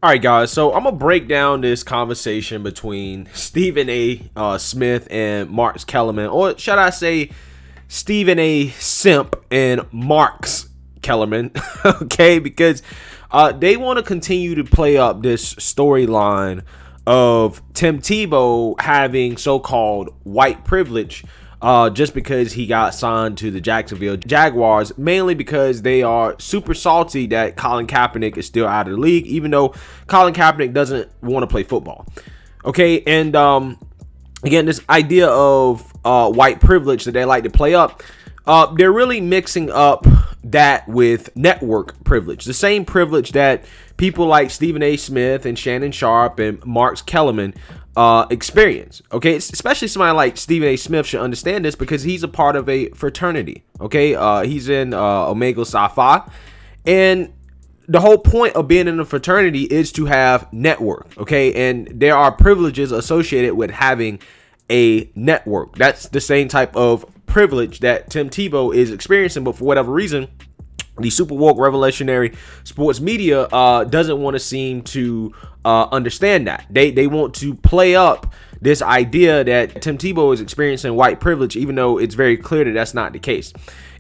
All right, guys. So I'm gonna break down this conversation between Stephen A. Smith and Mark Kellerman, or should I say, Stephen A. Simp and Mark's Kellerman. Okay, because they want to continue to play up this storyline of Tim Tebow having so-called white privilege. Just because he got signed to the Jacksonville Jaguars, mainly because they are super salty that Colin Kaepernick is still out of the league, even though Colin Kaepernick doesn't want to play football. Okay, and again, this idea of white privilege that they like to play up, they're really mixing up that with network privilege, the same privilege that people like Stephen A. Smith and Shannon Sharpe and Mark Kellerman experience. Okay, especially somebody like Stephen A. Smith should understand this because he's a part of a fraternity. Okay, he's in Omega Psi Phi, and the whole point of being in a fraternity is to have network. Okay, and there are privileges associated with having a network. That's the same type of privilege that Tim Tebow is experiencing, but for whatever reason, the super woke revolutionary sports media doesn't want to seem to understand that. They want to play up this idea that Tim Tebow is experiencing white privilege, even though it's very clear that that's not the case.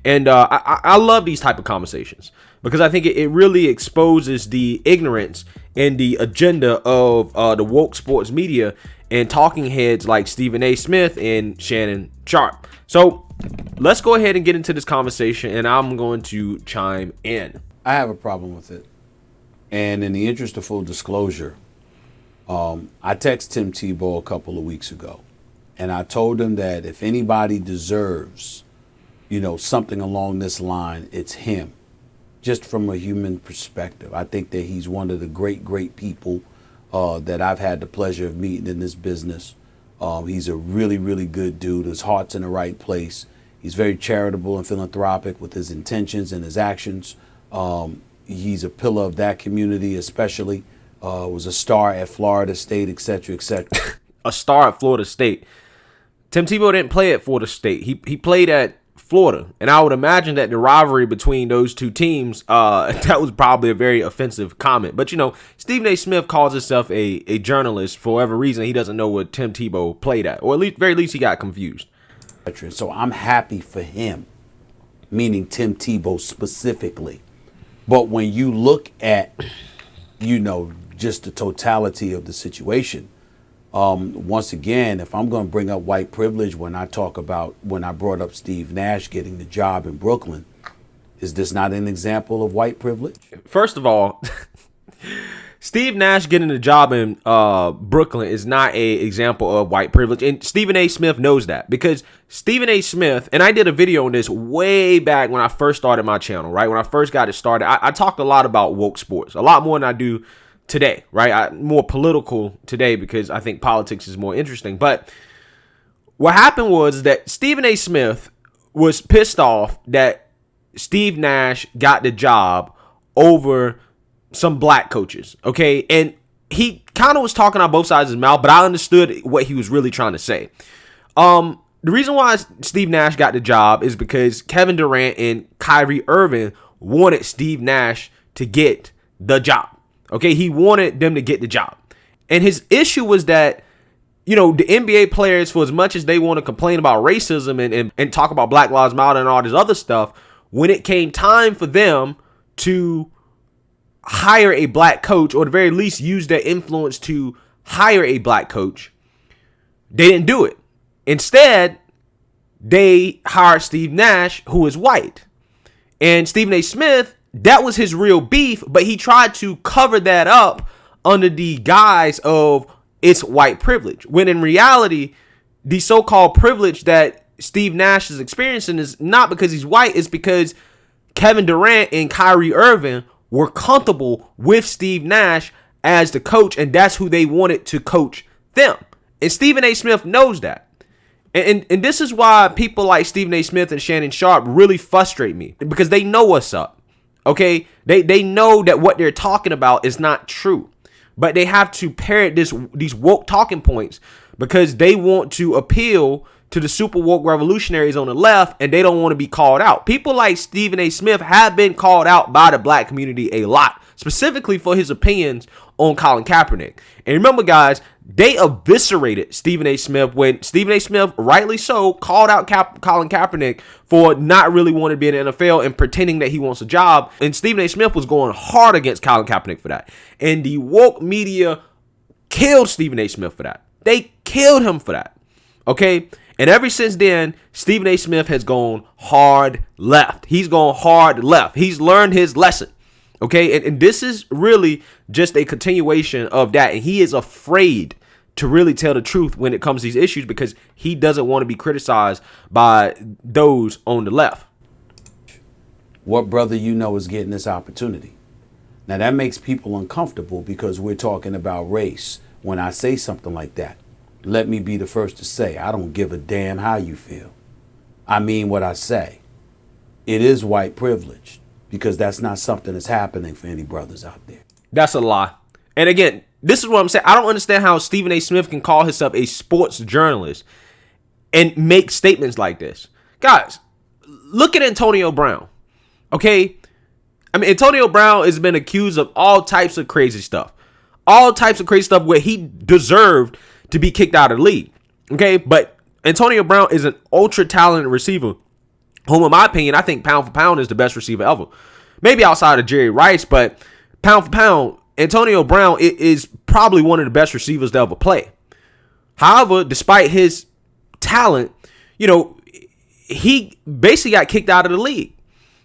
And I love these type of conversations because I think it really exposes the ignorance and the agenda of the woke sports media and talking heads like Stephen A. Smith and Shannon Sharpe. So let's go ahead and get into this conversation, and I'm going to chime in. I have a problem with it. And in the interest of full disclosure, I texted Tim Tebow a couple of weeks ago, and I told him that if anybody deserves, something along this line, it's him. Just from a human perspective, I think that he's one of the great people that I've had the pleasure of meeting in this business. He's a really good dude. His heart's in the right place. He's very charitable and philanthropic with his intentions and his actions. He's a pillar of that community, especially. Was a star at Florida State, et cetera. A star at Florida State. Tim Tebow didn't play at Florida State. He played at Florida. And I would imagine that the rivalry between those two teams, that was probably a very offensive comment. But, Stephen A. Smith calls himself a journalist for whatever reason. He doesn't know what Tim Tebow played at. Or at very least he got confused. So I'm happy for him, meaning Tim Tebow specifically. But when you look at, just the totality of the situation, once again, if I'm going to bring up white privilege when I brought up Steve Nash getting the job in Brooklyn, is this not an example of white privilege? First of all, Steve Nash getting the job in Brooklyn is not an example of white privilege. And Stephen A. Smith knows that because Stephen A. Smith, and I did a video on this way back when I first started my channel, right? When I first got it started, I talked a lot about woke sports, a lot more than I do today, right? More political today because I think politics is more interesting. But what happened was that Stephen A. Smith was pissed off that Steve Nash got the job over some black coaches, okay? And he kind of was talking on both sides of his mouth, but I understood what he was really trying to say. The reason why Steve Nash got the job is because Kevin Durant and Kyrie Irving wanted Steve Nash to get the job. Okay, he wanted them to get the job. And his issue was that, the NBA players, for as much as they want to complain about racism and talk about Black Lives Matter and all this other stuff, when it came time for them to hire a black coach, or at the very least use their influence to hire a black coach, they didn't do it. Instead, they hired Steve Nash, who is white. And Stephen A. Smith, that was his real beef, but he tried to cover that up under the guise of it's white privilege. When in reality, the so-called privilege that Steve Nash is experiencing is not because he's white, it's because Kevin Durant and Kyrie Irving were comfortable with Steve Nash as the coach, and that's who they wanted to coach them. And Stephen A. Smith knows that. And this is why people like Stephen A. Smith and Shannon Sharpe really frustrate me, because they know what's up. Okay, they know that what they're talking about is not true, but they have to parrot these woke talking points because they want to appeal to the super woke revolutionaries on the left, and they don't want to be called out. People like Stephen A. Smith have been called out by the black community a lot, specifically for his opinions on Colin Kaepernick. And remember, guys, they eviscerated Stephen A. Smith when Stephen A. Smith, rightly so, called out Colin Kaepernick for not really wanting to be in the NFL and pretending that he wants a job. And Stephen A. Smith was going hard against Colin Kaepernick for that. And the woke media killed Stephen A. Smith for that. They killed him for that. Okay? And ever since then, Stephen A. Smith has gone hard left. He's gone hard left. He's learned his lesson. Okay? And this is really just a continuation of that. And he is afraid to really tell the truth when it comes to these issues because he doesn't want to be criticized by those on the left. What brother you know is getting this opportunity? Now that makes people uncomfortable because we're talking about race. When I say something like that, let me be the first to say, I don't give a damn how you feel. I mean what I say. It is white privilege because that's not something that's happening for any brothers out there. That's a lie. And again, this is what I'm saying. I don't understand how Stephen A. Smith can call himself a sports journalist and make statements like this. Guys, look at Antonio Brown. Okay? I mean, Antonio Brown has been accused of all types of crazy stuff. All types of crazy stuff where he deserved to be kicked out of the league. Okay? But Antonio Brown is an ultra talented receiver whom, in my opinion, I think pound for pound is the best receiver ever. Maybe outside of Jerry Rice, but pound for pound, Antonio Brown is probably one of the best receivers to ever play. However, despite his talent, he basically got kicked out of the league.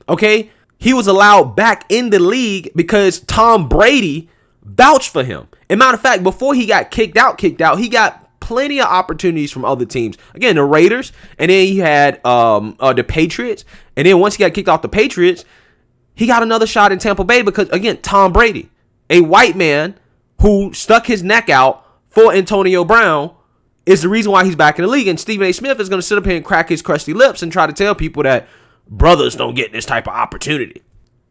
Okay? He was allowed back in the league because Tom Brady vouched for him. And matter of fact, before he got kicked out, he got plenty of opportunities from other teams. Again, the Raiders, and then he had the Patriots. And then once he got kicked off the Patriots, he got another shot in Tampa Bay because, again, Tom Brady, a white man who stuck his neck out for Antonio Brown, is the reason why he's back in the league. And Stephen A. Smith is going to sit up here and crack his crusty lips and try to tell people that brothers don't get this type of opportunity.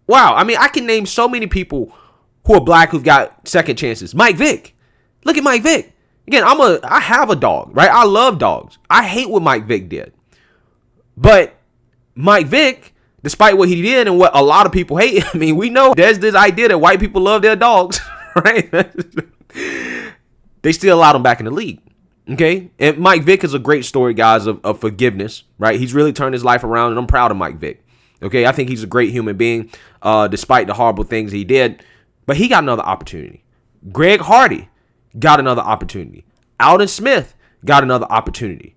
Wow. I mean, I can name so many people who are black who've got second chances. Mike Vick. Look at Mike Vick. Again, I have a dog, right? I love dogs. I hate what Mike Vick did. But Mike Vick, despite what he did and what a lot of people hate, I mean, we know there's this idea that white people love their dogs, right? They still allowed him back in the league. Okay? And Mike Vick is a great story, guys, of forgiveness, right? He's really turned his life around, and I'm proud of Mike Vick. Okay? I think he's a great human being, despite the horrible things he did. But he got another opportunity. Greg Hardy got another opportunity. Alden Smith got another opportunity.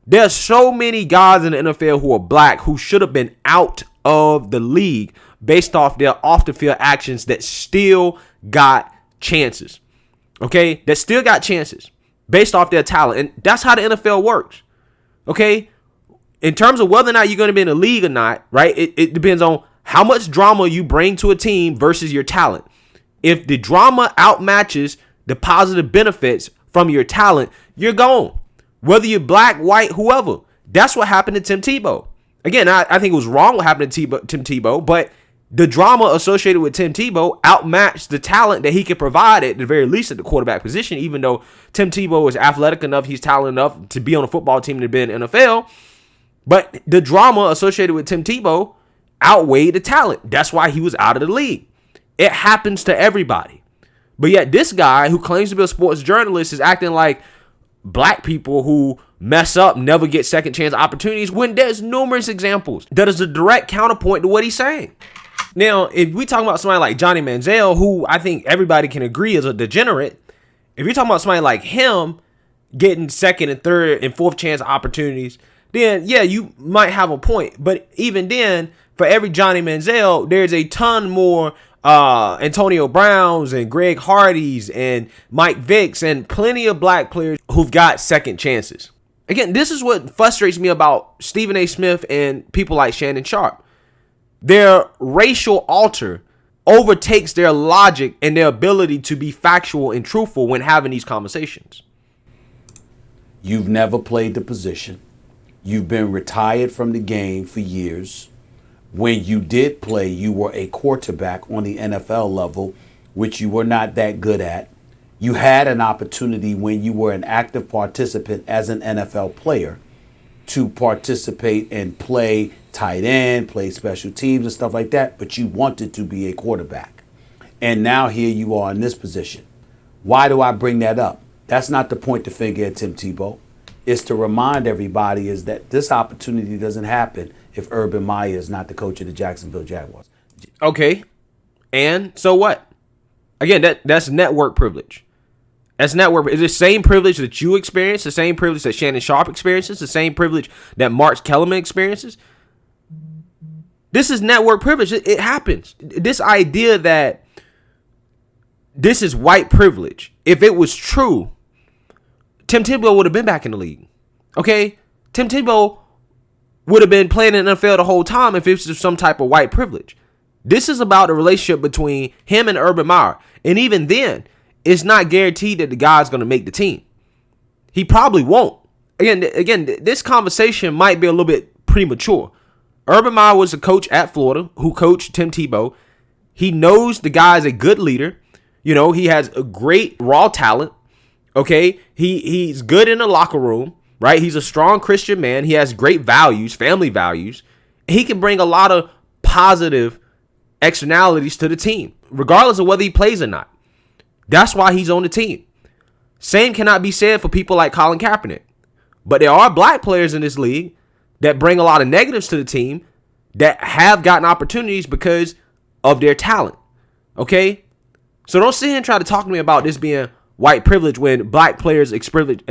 There's so many guys in the NFL who are black who should have been out of the league based off their off-the-field actions that still got chances. Okay? That still got chances based off their talent. And that's how the NFL works. Okay? In terms of whether or not you're going to be in the league or not, right? It depends on how much drama you bring to a team versus your talent. If the drama outmatches the positive benefits from your talent, you're gone. Whether you're black, white, whoever. That's what happened to Tim Tebow. Again, I think it was wrong what happened to Tim Tebow, but the drama associated with Tim Tebow outmatched the talent that he could provide at the very least at the quarterback position, even though Tim Tebow is athletic enough, he's talented enough to be on a football team and to be in the NFL. But the drama associated with Tim Tebow outweighed the talent. That's why he was out of the league. It happens to everybody. But yet this guy who claims to be a sports journalist is acting like black people who mess up never get second chance opportunities when there's numerous examples. That is a direct counterpoint to what he's saying. Now, if we talk about somebody like Johnny Manziel, who I think everybody can agree is a degenerate, if you're talking about somebody like him getting second and third and fourth chance opportunities, then yeah, you might have a point. But even then, for every Johnny Manziel, there's a ton more Antonio Browns and Greg Hardys and Mike Vicks and plenty of black players who've got second chances. Again, this is what frustrates me about Stephen A. Smith and people like Shannon Sharp. Their racial alter overtakes their logic and their ability to be factual and truthful when having these conversations. You've never played the position. You've been retired from the game for years. When you did play, you were a quarterback on the NFL level, which you were not that good at. You had an opportunity when you were an active participant as an NFL player to participate and play tight end, play special teams and stuff like that, but you wanted to be a quarterback. And now here you are in this position. Why do I bring that up? That's not to point the finger at Tim Tebow. It's to remind everybody is that this opportunity doesn't happen if Urban Meyer is not the coach of the Jacksonville Jaguars. Okay. And so what? Again, that's network privilege. That's network. It's the same privilege that you experience, the same privilege that Shannon Sharp experiences, the same privilege that Mark Kellerman experiences. This is network privilege. It happens. This idea that this is white privilege, if it was true, Tim Tebow would have been back in the league. Okay? Tim Tebow would have been playing in the NFL the whole time if it was some type of white privilege. This is about the relationship between him and Urban Meyer. And even then, it's not guaranteed that the guy's going to make the team. He probably won't. Again, this conversation might be a little bit premature. Urban Meyer was a coach at Florida who coached Tim Tebow. He knows the guy is a good leader. You know, he has a great raw talent. Okay, he's good in the locker room, right? He's a strong Christian man. He has great values, family values. He can bring a lot of positive externalities to the team, regardless of whether he plays or not. That's why he's on the team. Same cannot be said for people like Colin Kaepernick. But there are black players in this league that bring a lot of negatives to the team that have gotten opportunities because of their talent. Okay? So don't sit here and try to talk to me about this being white privilege when black players experience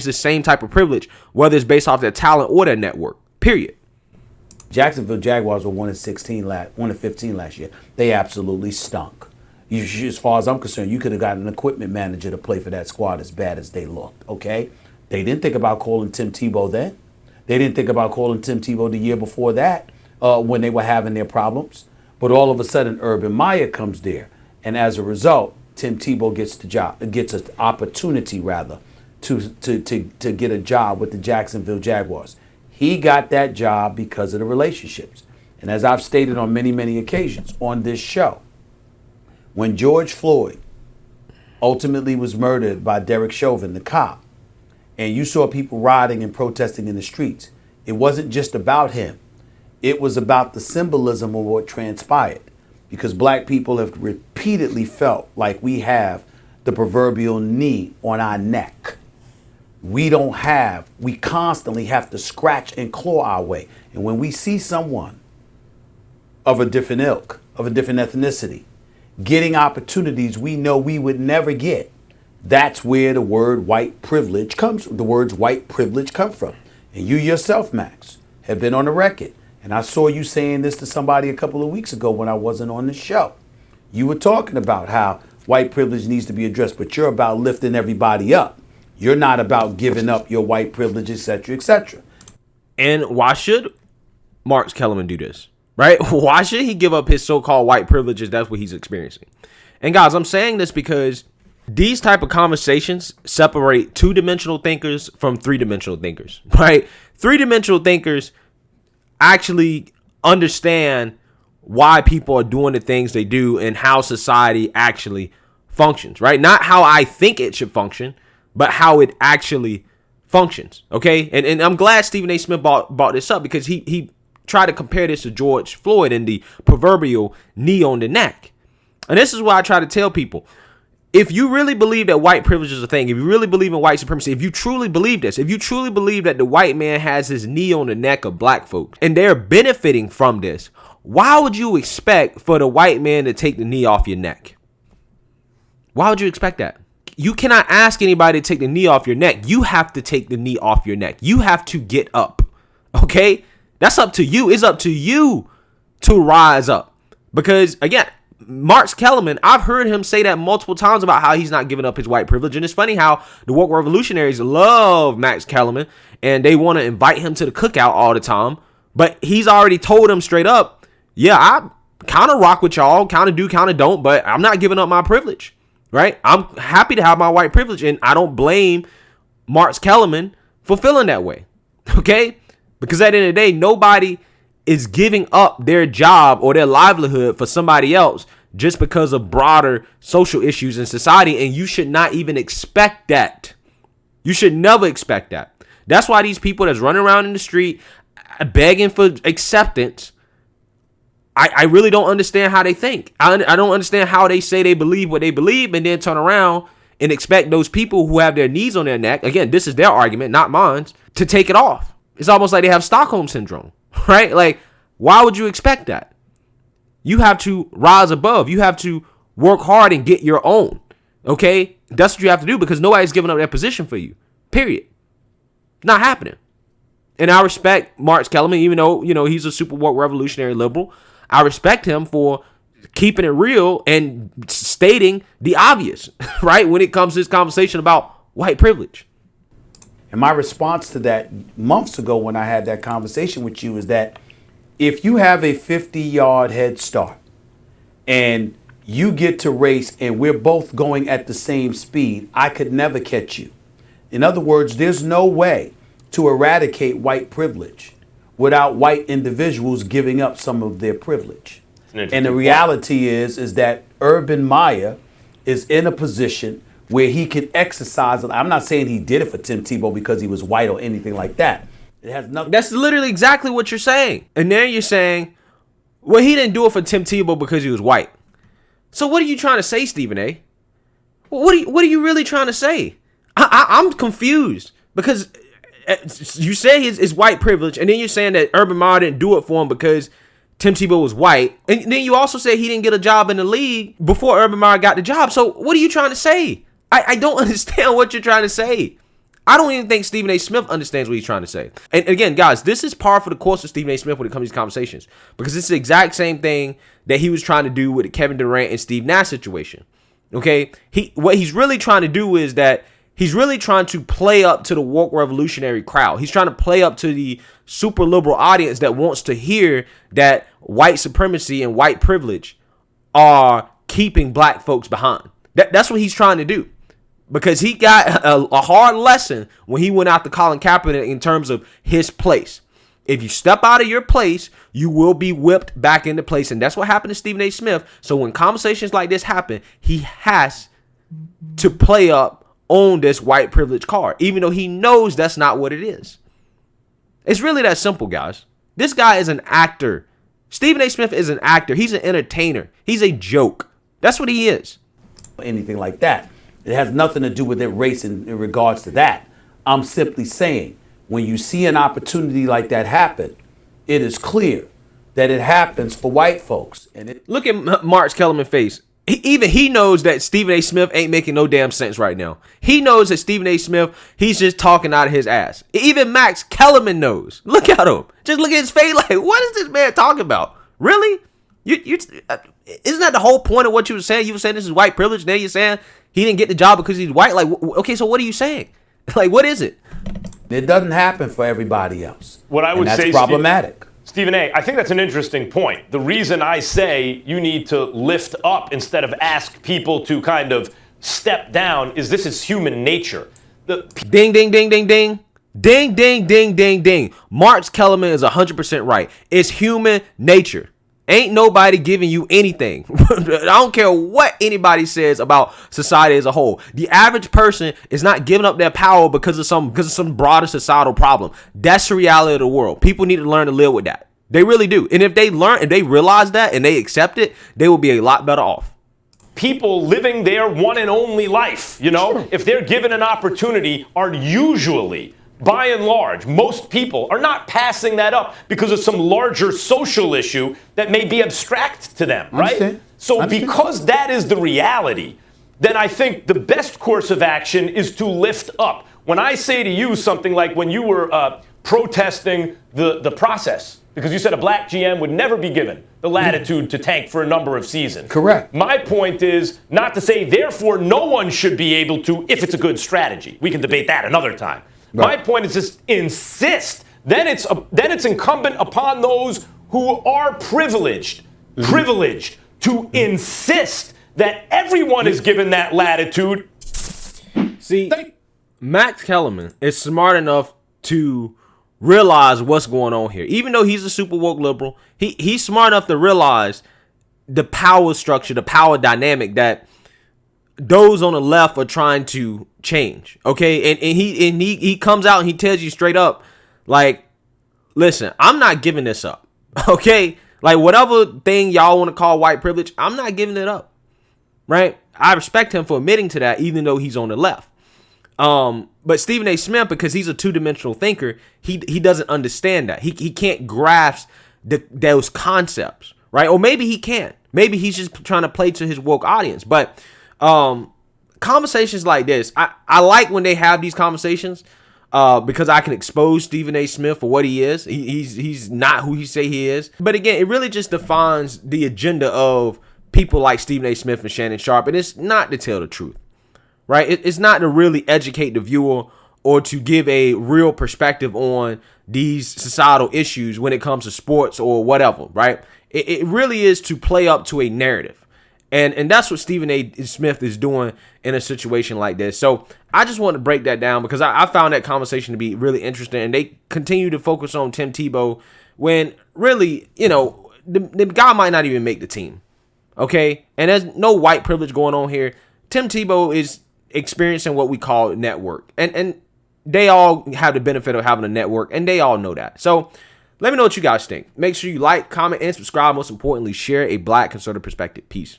the same type of privilege, whether it's based off their talent or their network. Period. Jacksonville Jaguars were 1-15 last year. They absolutely stunk. As far as I'm concerned, you could have gotten an equipment manager to play for that squad as bad as they looked, okay? They didn't think about calling Tim Tebow then. They didn't think about calling Tim Tebow the year before that when they were having their problems. But all of a sudden, Urban Meyer comes there. And as a result, Tim Tebow gets an opportunity to get a job with the Jacksonville Jaguars. He got that job because of the relationships. And as I've stated on many, many occasions on this show, when George Floyd ultimately was murdered by Derek Chauvin, the cop, and you saw people rioting and protesting in the streets, it wasn't just about him. It was about the symbolism of what transpired. Because black people have repeatedly felt like we have the proverbial knee on our neck. We constantly have to scratch and claw our way. And when we see someone of a different ilk, of a different ethnicity, getting opportunities we know we would never get, that's where the word white privilege comes from. The words white privilege come from. And you yourself, Max, have been on the record. And I saw you saying this to somebody a couple of weeks ago when I wasn't on the show. You were talking about how white privilege needs to be addressed, but you're about lifting everybody up. You're not about giving up your white privilege, etc., etc. And why should Mark Kellerman do this? Right? Why should he give up his so-called white privileges? That's what he's experiencing. And guys, I'm saying this because these type of conversations separate two-dimensional thinkers from three-dimensional thinkers, right? Three-dimensional thinkers actually understand why people are doing the things they do and how society actually functions, right? Not how I think it should function, but how it actually functions, okay? And I'm glad Stephen A. Smith brought this up because he tried to compare this to George Floyd and the proverbial knee on the neck. And this is why I try to tell people, if you really believe that white privilege is a thing, if you really believe in white supremacy, if you truly believe this, if you truly believe that the white man has his knee on the neck of black folks and they're benefiting from this, why would you expect for the white man to take the knee off your neck? Why would you expect that? You cannot ask anybody to take the knee off your neck. You have to take the knee off your neck. You have to get up. Okay? That's up to you. It's up to you to rise up. Because, again, Mark Kellerman, I've heard him say that multiple times about how he's not giving up his white privilege. And it's funny how the woke revolutionaries love Max Kellerman and they want to invite him to the cookout all the time. But he's already told them straight up, yeah, I kind of rock with y'all, kind of do, kind of don't, but I'm not giving up my privilege, right? I'm happy to have my white privilege, and I don't blame Mark Kellerman for feeling that way, okay? Because at the end of the day, nobody is giving up their job or their livelihood for somebody else just because of broader social issues in society, and you should not even expect that. You should never expect that. That's why these people that's running around in the street begging for acceptance, I really don't understand how they think. I don't understand how they say they believe what they believe and then turn around and expect those people who have their knees on their neck, again, this is their argument, not mine, to take it off. It's almost like they have Stockholm syndrome, right? Like, why would you expect that? You have to rise above. You have to work hard and get your own, okay? That's what you have to do because nobody's giving up their position for you, period. Not happening. And I respect Mark Kellerman, even though, he's a super woke revolutionary liberal. I respect him for keeping it real and stating the obvious, right? When it comes to this conversation about white privilege. And my response to that months ago when I had that conversation with you is that if you have a 50-yard head start and you get to race and we're both going at the same speed, I could never catch you. In other words, there's no way to eradicate white privilege without white individuals giving up some of their privilege. And the reality is that Urban Meyer is in a position where he can exercise. I'm not saying he did it for Tim Tebow because he was white or anything like that. It has nothing. That's literally exactly what you're saying. And then you're saying, well, he didn't do it for Tim Tebow because he was white. So what are you trying to say, Stephen A? What are you really trying to say? I'm confused because you say it's white privilege, and then you're saying that Urban Meyer didn't do it for him because Tim Tebow was white, and then you also say he didn't get a job in the league before Urban Meyer got the job. So what are you trying to say? I don't understand what you're trying to say. I don't even think Stephen A. Smith understands what he's trying to say. And again, guys, this is par for the course of Stephen A. Smith when it comes to these conversations, because it's the exact same thing that he was trying to do with the Kevin Durant and Steve Nash situation. Okay, what he's really trying to do is that he's really trying to play up to the woke revolutionary crowd. He's trying to play up to the super liberal audience that wants to hear that white supremacy and white privilege are keeping black folks behind. That's what he's trying to do. Because he got a hard lesson when he went out to Colin Kaepernick in terms of his place. If you step out of your place, you will be whipped back into place. And that's what happened to Stephen A. Smith. So when conversations like this happen, he has to play up on this white privilege card, even though he knows that's not what it is. It's really that simple, guys. This guy is an actor. Stephen A. Smith is an actor. He's an entertainer. He's a joke. That's what he is. Anything like that. It has nothing to do with their race in regards to that. I'm simply saying, when you see an opportunity like that happen, it is clear that it happens for white folks. And look at Mark Kellerman's face. He knows that Stephen A. Smith ain't making no damn sense right now. He knows that Stephen A. Smith, he's just talking out of his ass. Even Max Kellerman knows. Look at him. Just look at his face like, what is this man talking about? Really? Isn't that the whole point of what you were saying? You were saying this is white privilege. Now you're saying he didn't get the job because he's white. Like, okay, so what are you saying? Like, what is it? It doesn't happen for everybody else. What I would say, that's problematic. Stephen A., I think that's an interesting point. The reason I say you need to lift up instead of ask people to kind of step down is this is human nature. Ding, ding, ding, ding, ding. Ding, ding, ding, ding, ding. Mark Kellerman is 100% right. It's human nature. Ain't nobody giving you anything. I don't care what anybody says about society as a whole. The average person is not giving up their power because of some broader societal problem. That's the reality of the world. People need to learn to live with that. They really do. And if they realize that and they accept it, they will be a lot better off. People living their one and only life, Sure. If they're given an opportunity, are usually, by and large, most people are not passing that up because of some larger social issue that may be abstract to them, right? So because that is the reality, then I think the best course of action is to lift up. When I say to you something like when you were protesting the process, because you said a black GM would never be given the latitude to tank for a number of seasons. Correct. My point is not to say, therefore, no one should be able to, if it's a good strategy. We can debate that another time. Right. My point is just insist. Then it's incumbent upon those who are privileged to insist that everyone is given that latitude. See, Max Kellerman is smart enough to realize what's going on here. Even though he's a super woke liberal, he's smart enough to realize the power structure, the power dynamic that those on the left are trying to change. Okay, and he comes out and he tells you straight up, like, listen, I'm not giving this up. Okay, like whatever thing y'all want to call white privilege, I'm not giving it up. Right? I respect him for admitting to that, even though he's on the left. But Stephen A. Smith, because he's a two-dimensional thinker, he doesn't understand that. He can't grasp those concepts, right? Or maybe he can. Maybe he's just trying to play to his woke audience. But conversations like this, I like when they have these conversations because I can expose Stephen A. Smith for what he is. He's not who he say he is. But again, it really just defines the agenda of people like Stephen A. Smith and Shannon Sharpe, and it's not to tell the truth. Right? It's not to really educate the viewer or to give a real perspective on these societal issues when it comes to sports or whatever, right? It really is to play up to a narrative. And that's what Stephen A. Smith is doing in a situation like this. So I just want to break that down because I found that conversation to be really interesting. And they continue to focus on Tim Tebow when really, the guy might not even make the team. Okay? And there's no white privilege going on here. Tim Tebow is experiencing what we call network, and they all have the benefit of having a network, and they all know that. So let me know what you guys think. Make sure you like, comment, and subscribe. Most importantly, share a Black conservative perspective. Peace.